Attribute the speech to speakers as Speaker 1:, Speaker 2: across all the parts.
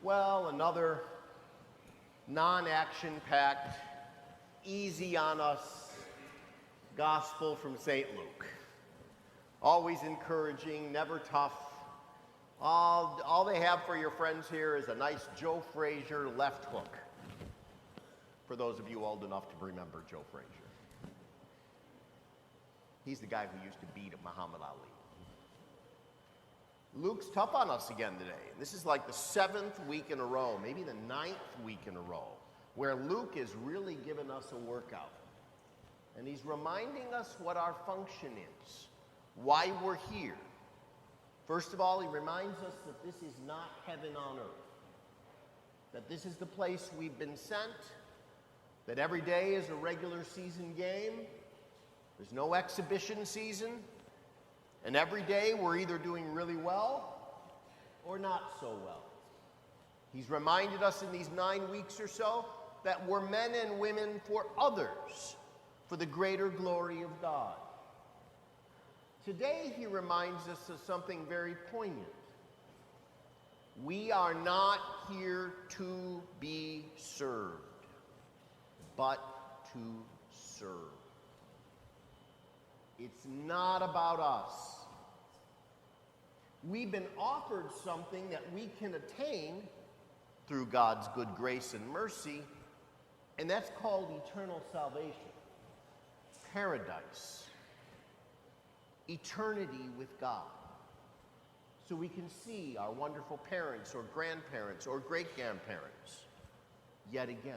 Speaker 1: Well, another non-action-packed, easy on us gospel from St. Luke. Always encouraging, never tough. All they have for your friends here is a nice Joe Frazier left hook. For those of you old enough to remember Joe Frazier. He's the guy who used to beat Muhammad Ali. Luke's tough on us again today. This is like the 7th week in a row, maybe the 9th week in a row, where Luke is really giving us a workout. And he's reminding us what our function is, why we're here. First of all, he reminds us that this is not heaven on earth, that this is the place we've been sent, that every day is a regular season game, there's no exhibition season, and every day we're either doing really well or not so well. He's reminded us in these 9 weeks or so that we're men and women for others, for the greater glory of God. Today he reminds us of something very poignant. We are not here to be served, but to serve. It's not about us. We've been offered something that we can attain through God's good grace and mercy, and that's called eternal salvation, paradise, eternity with God. So we can see our wonderful parents or grandparents or great-grandparents yet again.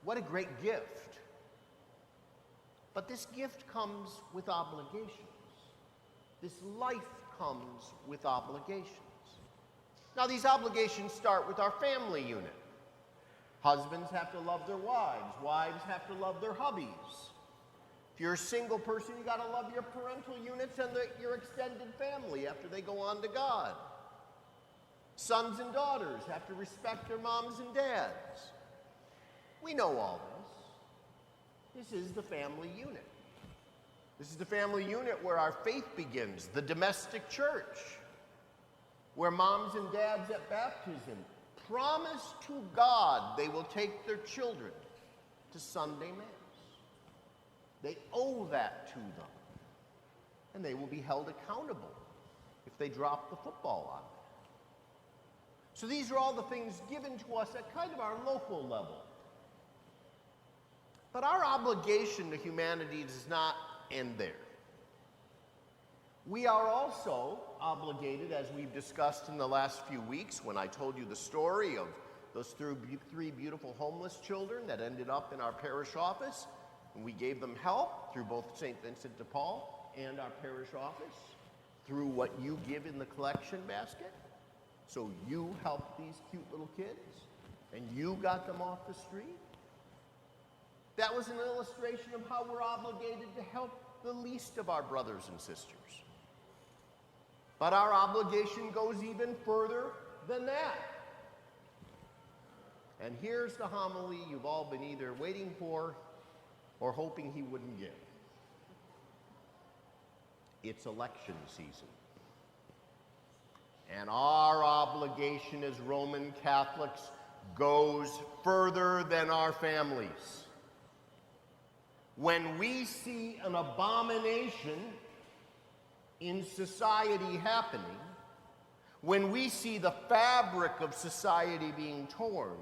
Speaker 1: What a great gift. But this gift comes with obligations. This life comes with obligations. Now, these obligations start with our family unit. Husbands have to love their wives. Wives have to love their hubbies. If you're a single person, you got to love your parental units and your extended family after they go on to God. Sons and daughters have to respect their moms and dads. We know all this. This is the family unit. This is the family unit where our faith begins, the domestic church, where moms and dads at baptism promise to God they will take their children to Sunday Mass. They owe that to them, and they will be held accountable if they drop the football on it. So these are all the things given to us at kind of our local level. But our obligation to humanity does not end there. We are also obligated, as we've discussed in the last few weeks, when I told you the story of those three beautiful homeless children that ended up in our parish office, and we gave them help through both St. Vincent de Paul and our parish office, through what you give in the collection basket. So you helped these cute little kids, and you got them off the street. That was an illustration of how we're obligated to help the least of our brothers and sisters. But our obligation goes even further than that. And here's the homily you've all been either waiting for or hoping he wouldn't give. It's election season. And our obligation as Roman Catholics goes further than our families. When we see an abomination in society happening, when we see the fabric of society being torn,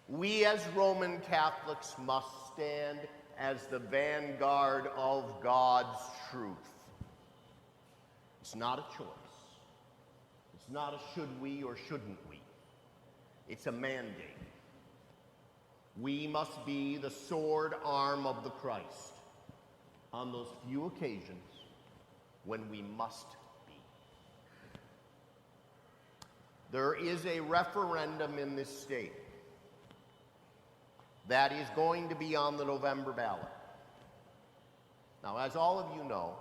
Speaker 1: we as Roman Catholics must stand as the vanguard of God's truth. It's not a choice. It's not a should we or shouldn't we. It's a mandate. We must be the sword arm of the Christ on those few occasions when we must be. There is a referendum in this state that is going to be on the November ballot. Now, as all of you know,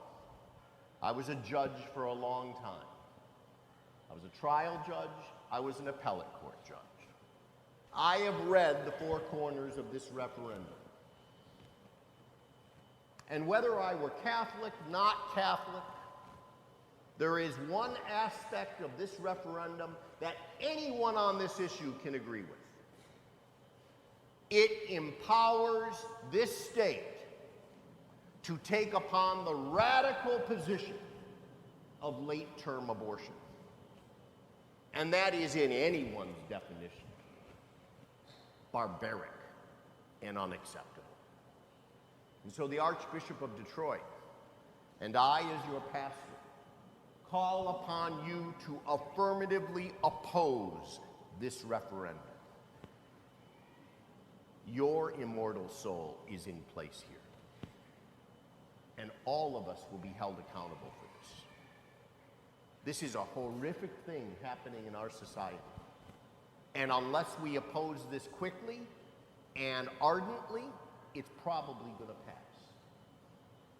Speaker 1: I was a judge for a long time. I was a trial judge. I was an appellate court judge. I have read the four corners of this referendum. And whether I were Catholic, not Catholic, there is one aspect of this referendum that anyone on this issue can agree with. It empowers this state to take upon the radical position of late-term abortion. And that is, in anyone's definition, barbaric and unacceptable. And so the Archbishop of Detroit and I, as your pastor, call upon you to affirmatively oppose this referendum. Your immortal soul is in place here. And all of us will be held accountable for this. This is a horrific thing happening in our society. And unless we oppose this quickly and ardently, it's probably going to pass.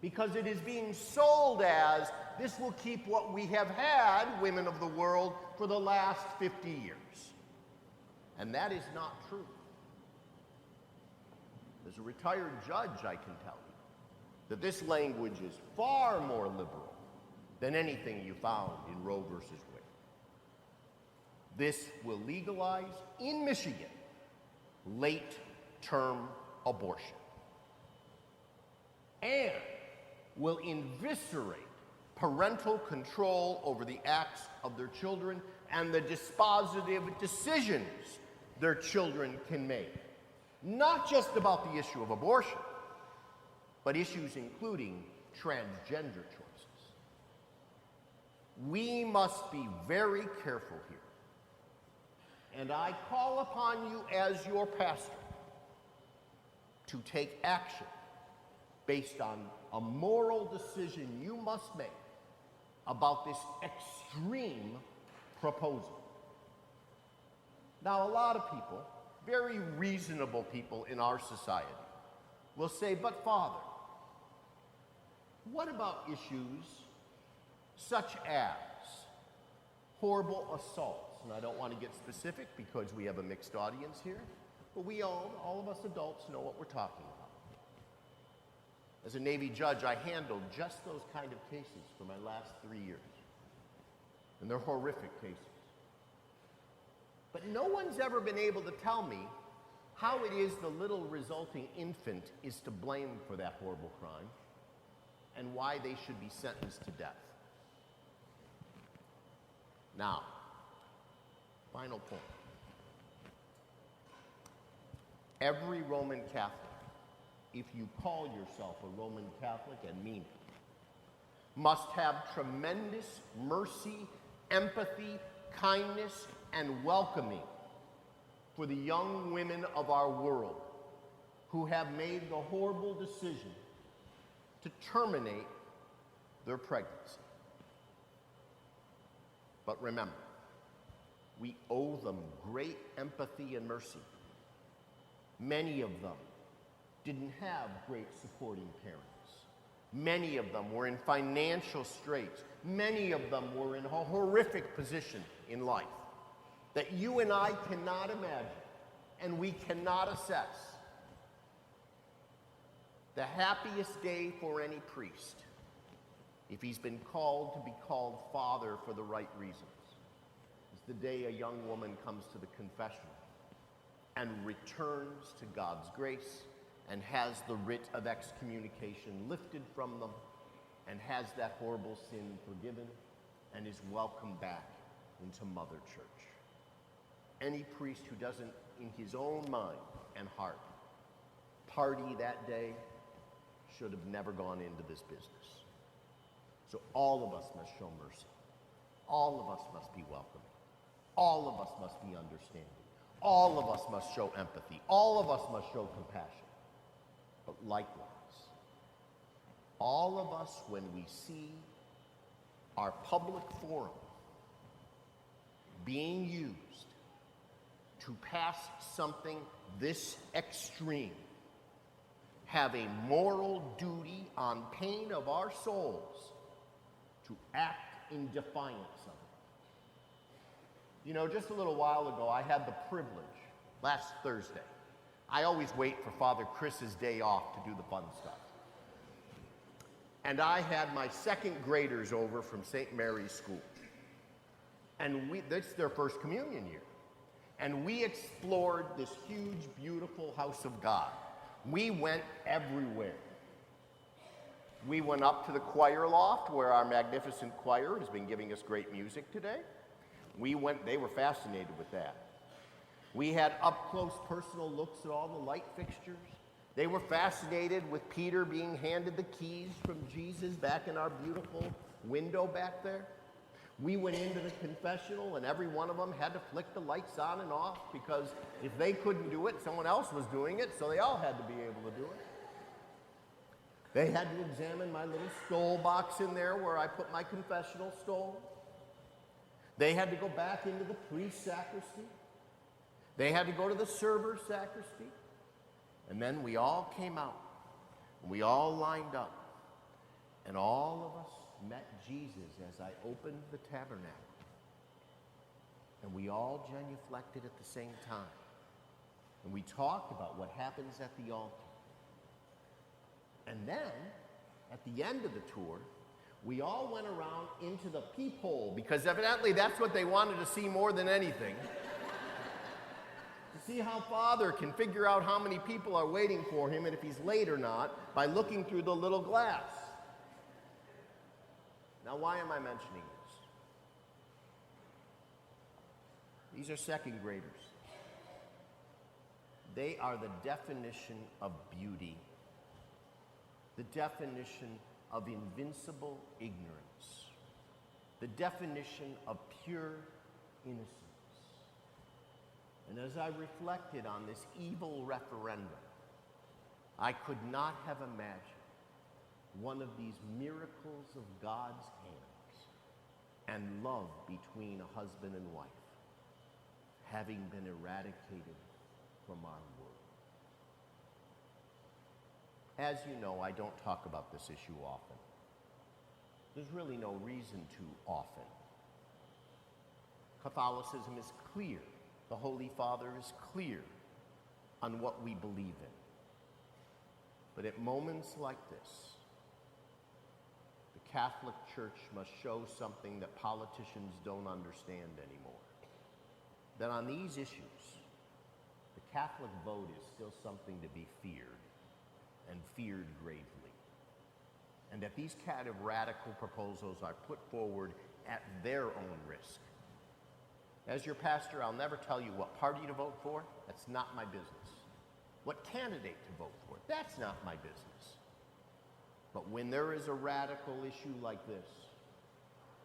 Speaker 1: Because it is being sold as this will keep what we have had, women of the world, for the last 50 years. And that is not true. As a retired judge, I can tell you that this language is far more liberal than anything you found in Roe versus Wade. This will legalize, in Michigan, late-term abortion. And will eviscerate parental control over the acts of their children and the dispositive decisions their children can make. Not just about the issue of abortion, but issues including transgender choices. We must be very careful here. And I call upon you as your pastor to take action based on a moral decision you must make about this extreme proposal. Now, a lot of people, very reasonable people in our society, will say, but Father, what about issues such as horrible assaults? And I don't want to get specific because we have a mixed audience here, but we all of us adults know what we're talking about. As a Navy judge, I handled just those kind of cases for my last 3 years. And they're horrific cases. But no one's ever been able to tell me how it is the little resulting infant is to blame for that horrible crime and why they should be sentenced to death. Now, final point. Every Roman Catholic, if you call yourself a Roman Catholic and mean it, must have tremendous mercy, empathy, kindness, and welcoming for the young women of our world who have made the horrible decision to terminate their pregnancy. But remember, we owe them great empathy and mercy. Many of them didn't have great supporting parents. Many of them were in financial straits. Many of them were in a horrific position in life that you and I cannot imagine and we cannot assess. The happiest day for any priest, if he's been called to be called father for the right reasons, is the day a young woman comes to the confessional and returns to God's grace and has the writ of excommunication lifted from them and has that horrible sin forgiven and is welcomed back into Mother Church. Any priest who doesn't, in his own mind and heart, party that day should have never gone into this business. So all of us must show mercy. All of us must be welcoming. All of us must be understanding. All of us must show empathy. All of us must show compassion. But likewise, all of us, when we see our public forum being used to pass something this extreme, have a moral duty on pain of our souls to act in defiance of it. You know, just a little while ago, I had the privilege, last Thursday, I always wait for Father Chris's day off to do the fun stuff. and I had my second graders over from St. Mary's School. And that's their first communion year. And we explored this huge, beautiful house of God. We went everywhere. We went up to the choir loft where our magnificent choir has been giving us great music today. They were fascinated with that. We had up-close personal looks at all the light fixtures. They were fascinated with Peter being handed the keys from Jesus back in our beautiful window back there. We went into the confessional and every one of them had to flick the lights on and off because if they couldn't do it, someone else was doing it, so they all had to be able to do it. They had to examine my little stole box in there where I put my confessional stole. They had to go back into the priest sacristy. They had to go to the server sacristy. And then we all came out. And we all lined up. And all of us met Jesus as I opened the tabernacle. And we all genuflected at the same time. And we talked about what happens at the altar. And then, at the end of the tour, we all went around into the peephole, because evidently that's what they wanted to see more than anything. To see how Father can figure out how many people are waiting for him and if he's late or not by looking through the little glass. Now, why am I mentioning this? These are second graders. They are the definition of beauty, the definition of invincible ignorance, the definition of pure innocence. And as I reflected on this evil referendum, I could not have imagined one of these miracles of God's hands and love between a husband and wife having been eradicated from our world. As you know, I don't talk about this issue often. There's really no reason to often. Catholicism is clear. The Holy Father is clear on what we believe in. But at moments like this, the Catholic Church must show something that politicians don't understand anymore. That on these issues, the Catholic vote is still something to be feared, and feared gravely. And that these kind of radical proposals are put forward at their own risk. As your pastor, I'll never tell you what party to vote for. That's not my business. What candidate to vote for. That's not my business. But when there is a radical issue like this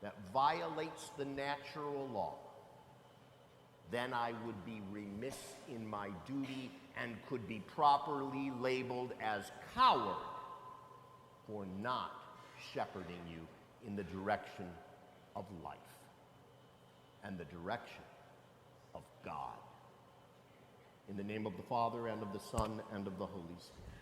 Speaker 1: that violates the natural law, then I would be remiss in my duty and could be properly labeled as coward for not shepherding you in the direction of life and the direction of God. In the name of the Father, and of the Son, and of the Holy Spirit.